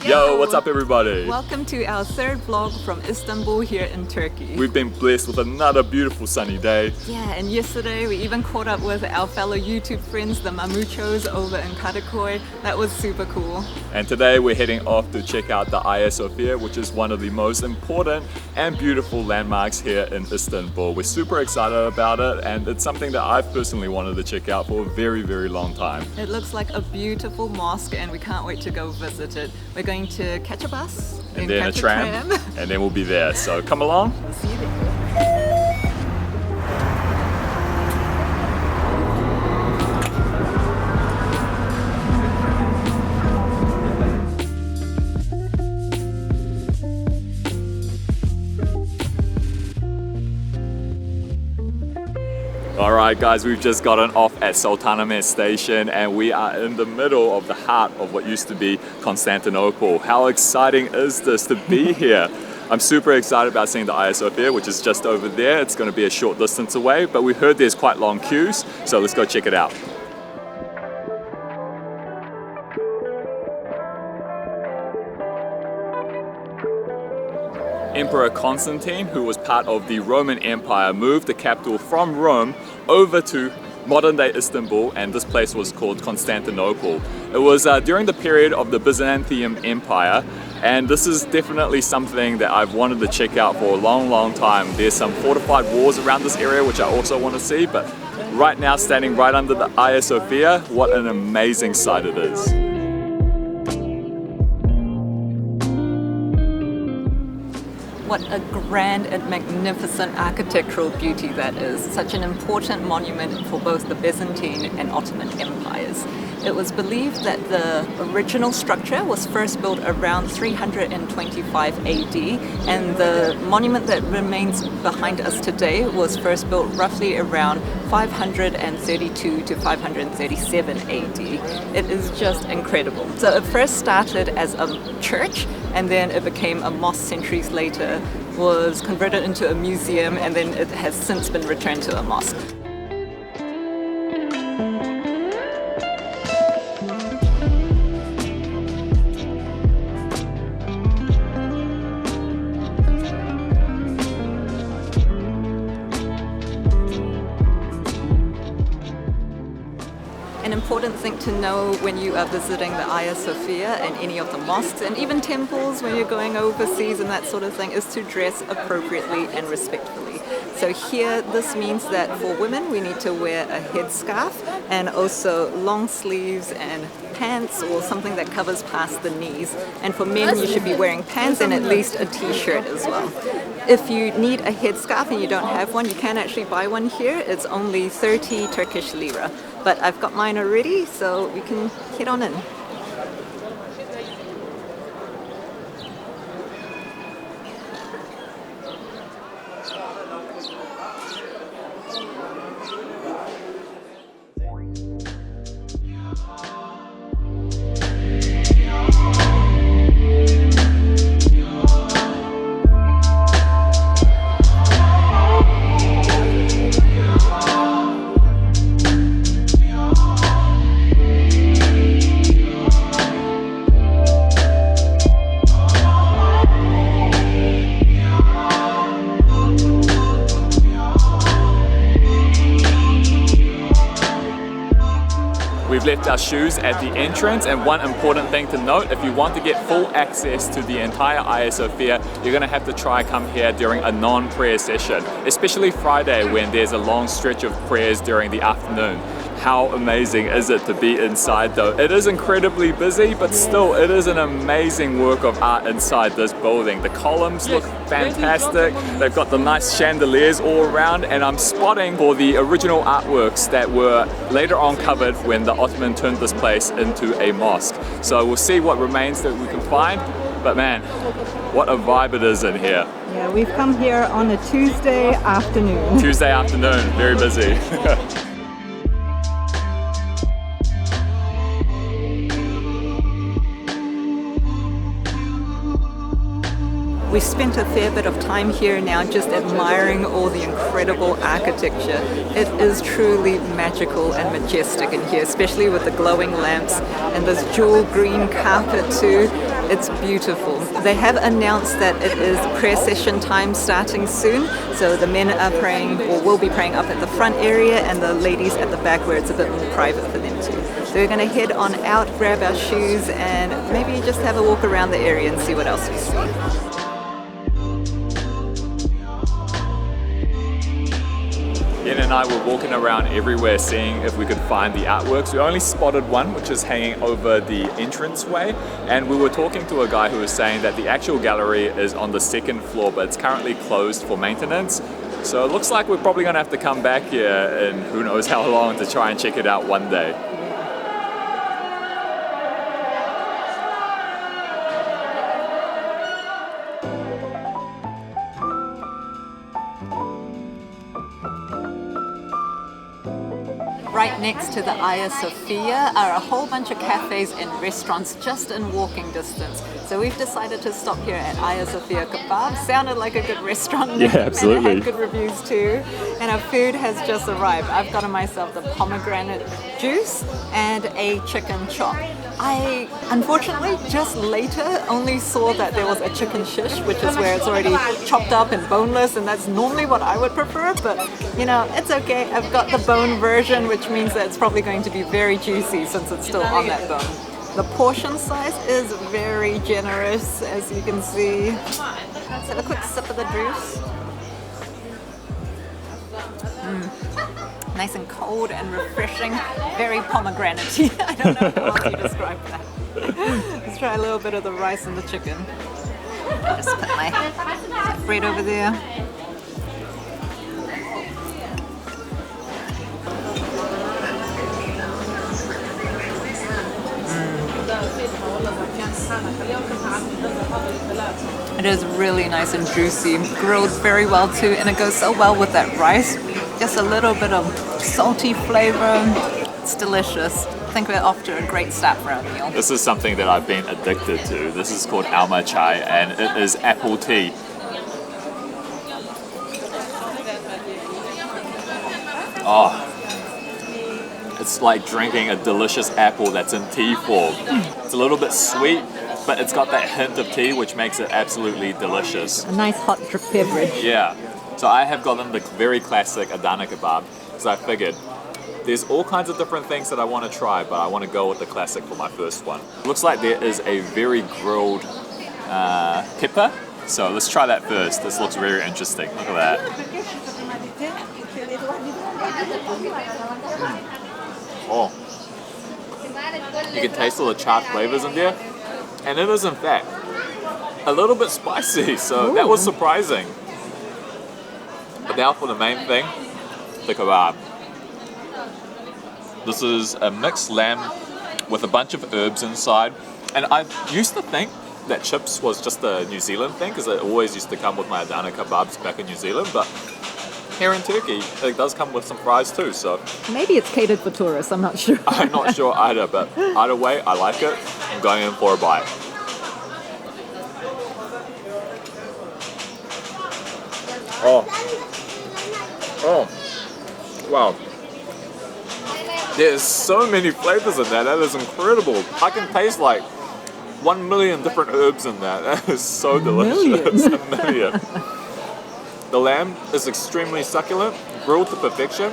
Yo, what's up everybody? Welcome to our third vlog from Istanbul here in Turkey. We've been blessed with another beautiful sunny day. Yeah, and yesterday we even caught up with our fellow YouTube friends, the Mamuchos over in Kadıköy. That was super cool. And today we're heading off to check out the Hagia Sophia, which is one of the most important and beautiful landmarks here in Istanbul. We're super excited about it, and it's something that I've personally wanted to check out for a very, very long time. It looks like a beautiful mosque and we can't wait to go visit it. We're going to catch a bus And then catch a tram, and then we'll be there. So come along. We'll see you there. Alright guys, we've just gotten off at Sultanahmet station and we are in the middle of the heart of what used to be Constantinople. How exciting is this to be here? I'm super excited about seeing the Hagia Sophia, which is just over there. It's going to be a short distance away, but we heard there's quite long queues, so let's go check it out. Emperor Constantine, who was part of the Roman Empire, moved the capital from Rome over to modern-day Istanbul, and this place was called Constantinople. It was during the period of the Byzantium Empire, and this is definitely something that I've wanted to check out for a long, long time. There's some fortified walls around this area which I also want to see, but right now, standing right under the Hagia Sophia, what an amazing sight it is. What a grand and magnificent architectural beauty that is. Such an important monument for both the Byzantine and Ottoman empires. It was believed that the original structure was first built around 325 AD, and the monument that remains behind us today was first built roughly around 532 to 537 AD. It is just incredible. So it first started as a church, and then it became a mosque centuries later, was converted into a museum, and then it has since been returned to a mosque. An important thing to know when you are visiting the Hagia Sophia and any of the mosques and even temples when you're going overseas and that sort of thing is to dress appropriately and respectfully. So here this means that for women we need to wear a headscarf and also long sleeves and pants or something that covers past the knees. And for men you should be wearing pants and at least a t-shirt as well. If you need a headscarf and you don't have one, you can actually buy one here. It's only 30 Turkish lira. But I've got mine already, so we can head on in. We've left our shoes at the entrance, and one important thing to note, if you want to get full access to the entire Hagia Sophia, you're going to have to try come here during a non-prayer session, especially Friday when there's a long stretch of prayers during the afternoon. How amazing is it to be inside though? It is incredibly busy, but still it is an amazing work of art inside this building. The columns look fantastic. They've got the nice chandeliers all around, and I'm spotting for the original artworks that were later on covered when the Ottoman turned this place into a mosque. So we'll see what remains that we can find, but man, what a vibe it is in here. Yeah, we've come here on a Tuesday afternoon. Tuesday afternoon, very busy. We spent a fair bit of time here now just admiring all the incredible architecture. It is truly magical and majestic in here, especially with the glowing lamps and this jewel green carpet too. It's beautiful. They have announced that it is prayer session time starting soon, so the men are praying or will be praying up at the front area and the ladies at the back where it's a bit more private for them too. So we're going to head on out, grab our shoes and maybe just have a walk around the area and see what else we see. Ian and I were walking around everywhere seeing if we could find the artworks. We only spotted one which is hanging over the entranceway, and we were talking to a guy who was saying that the actual gallery is on the second floor but it's currently closed for maintenance. So it looks like we're probably going to have to come back here in who knows how long to try and check it out one day. Right next to the Hagia Sophia are a whole bunch of cafes and restaurants just in walking distance. So we've decided to stop here at Ayasofya Kebab. Sounded like a good restaurant. Yeah, absolutely. And it had good reviews too. And our food has just arrived. I've gotten myself the pomegranate juice and a chicken chop. I unfortunately just later only saw that there was a chicken shish, which is where it's already chopped up and boneless, and that's normally what I would prefer, but you know, it's okay. I've got the bone version, which means that it's probably going to be very juicy since it's still on that bone. The portion size is very generous, as you can see. Let's have a quick sip of the juice. Nice and cold and refreshing, very pomegranate-y. I don't know how else you describe that. Let's try a little bit of the rice and the chicken. I'll just put my bread over there. It is really nice and juicy, grilled very well too, and it goes so well with that rice. Just a little bit of salty flavor. It's delicious. I think we're off to a great start for our meal. This is something that I've been addicted to. This is called alma chai and it is apple tea. Oh, it's like drinking a delicious apple that's in tea form. It's a little bit sweet, but it's got that hint of tea which makes it absolutely delicious. A nice hot beverage. Yeah. So I have gotten the very classic Adana kebab because I figured there's all kinds of different things that I want to try, but I want to go with the classic for my first one. Looks like there is a very grilled kippa, so let's try that first. This looks very interesting. Look at that. Oh, you can taste all the charred flavors in there, and it is in fact a little bit spicy, so that was surprising. But now for the main thing, the kebab. This is a mixed lamb with a bunch of herbs inside, and I used to think that chips was just a New Zealand thing because it always used to come with my Adana kebabs back in New Zealand, but here in Turkey it does come with some fries too, so Maybe it's catered for tourists, I'm not sure. I'm not sure either, but either way I like it. I'm going in for a bite. Oh, wow. There's so many flavors in that. That is incredible. I can taste like 1 million different herbs in that. That is so delicious. A million. The lamb is extremely succulent, grilled to perfection,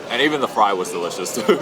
and even the fry was delicious too.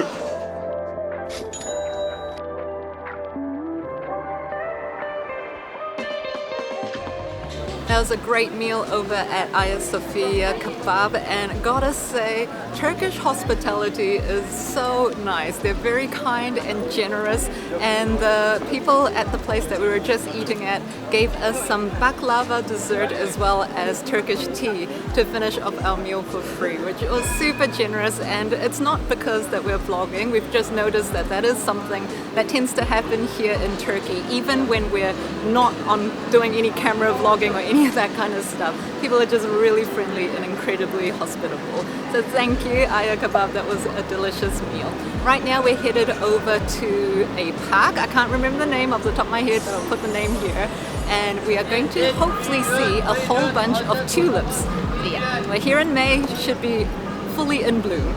That was a great meal over at Ayasofya Kebab, and gotta say, Turkish hospitality is so nice. They're very kind and generous, and the people at the place that we were just eating at gave us some baklava dessert as well as Turkish tea to finish off our meal for free, which was super generous. And it's not because that we're vlogging, we've just noticed that that is something that tends to happen here in Turkey, even when we're not on doing any camera vlogging or anything any of that kind of stuff. People are just really friendly and incredibly hospitable. So thank you, Ayasofya Kebab, that was a delicious meal. Right now we're headed over to a park. I can't remember the name off the top of my head, but I'll put the name here. And we are going to hopefully see a whole bunch of tulips. Yeah, we're here in May, should be fully in bloom.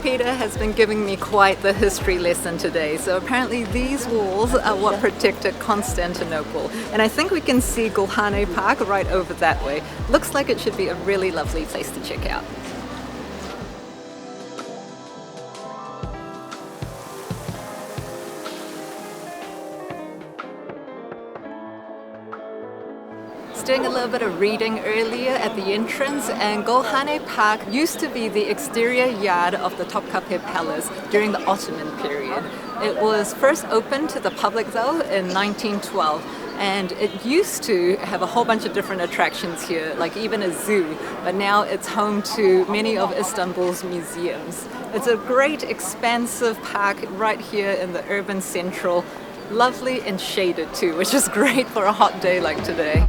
Peter has been giving me quite the history lesson today. So apparently these walls are what protected Constantinople. And I think we can see Gulhane Park right over that way. Looks like it should be a really lovely place to check out. Doing a little bit of reading earlier at the entrance, and Gulhane Park used to be the exterior yard of the Topkapi Palace during the Ottoman period. It was first opened to the public though in 1912, and it used to have a whole bunch of different attractions here, like even a zoo, but now it's home to many of Istanbul's museums. It's a great expansive park right here in the urban central, lovely and shaded too, which is great for a hot day like today.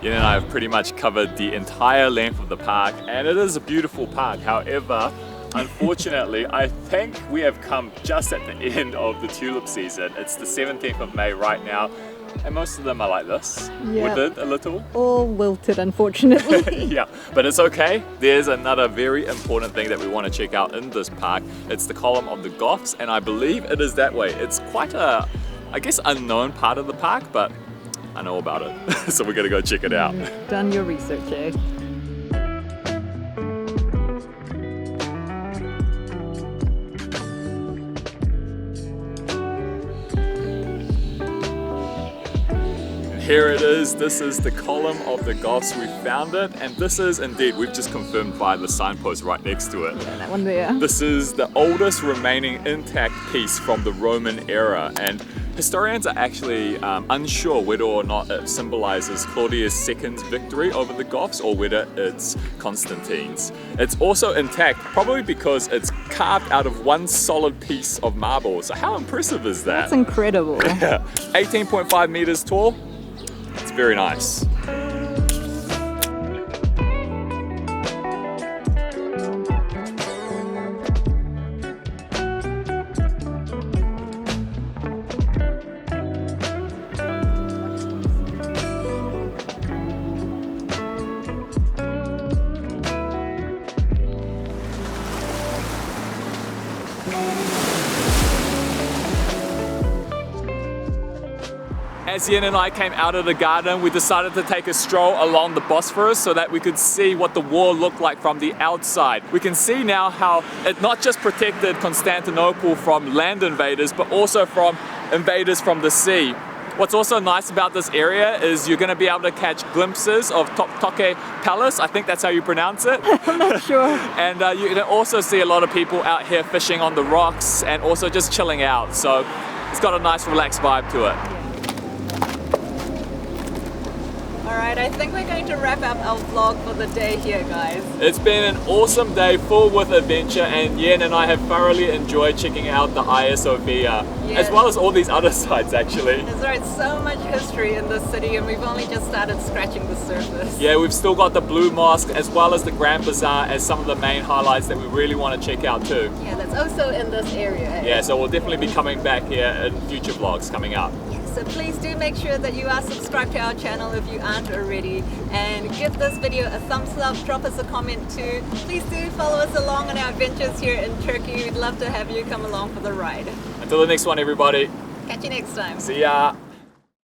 Yen and I have pretty much covered the entire length of the park, and it is a beautiful park. However, unfortunately, I think we have come just at the end of the tulip season. It's the 17th of May right now, and most of them are like this. Yeah. Withered a little. All wilted, unfortunately. Yeah, but it's okay. There's another very important thing that we want to check out in this park. It's the column of the Goths, and I believe it is that way. It's quite a, I guess, unknown part of the park, but I know about it, so we're gonna go check it out. Done your research, eh? Here it is. This is the column of the Goths. We found it, and this is indeed, we've just confirmed via the signpost right next to it. Yeah, that one there. This is the oldest remaining intact piece from the Roman era, and historians are actually unsure whether or not it symbolizes Claudius II's victory over the Goths or whether it's Constantine's. It's also intact, probably because it's carved out of one solid piece of marble. So how impressive is that? That's incredible. Yeah, 18.5 meters tall. It's very nice. As Yen and I came out of the garden, we decided to take a stroll along the Bosphorus so that we could see what the wall looked like from the outside. We can see now how it not just protected Constantinople from land invaders, but also from invaders from the sea. What's also nice about this area is you're going to be able to catch glimpses of Topkapi Palace. I think that's how you pronounce it. I'm not sure. And you can also see a lot of people out here fishing on the rocks and also just chilling out. So it's got a nice relaxed vibe to it. Alright, I think we're going to wrap up our vlog for the day here, guys. It's been an awesome day full with adventure, and Yen and I have thoroughly enjoyed checking out the Hagia Sophia, as well as all these other sites actually. That's right, so much history in this city, and we've only just started scratching the surface. Yeah, we've still got the Blue Mosque as well as the Grand Bazaar as some of the main highlights that we really want to check out too. Yeah, that's also in this area. Eh? Yeah, so we'll definitely be coming back here in future vlogs coming up. So please do make sure that you are subscribed to our channel if you aren't already, and give this video a thumbs up, drop us a comment too. Please do follow us along on our adventures here in Turkey. We'd love to have you come along for the ride. Until the next one, everybody. Catch you next time. See ya.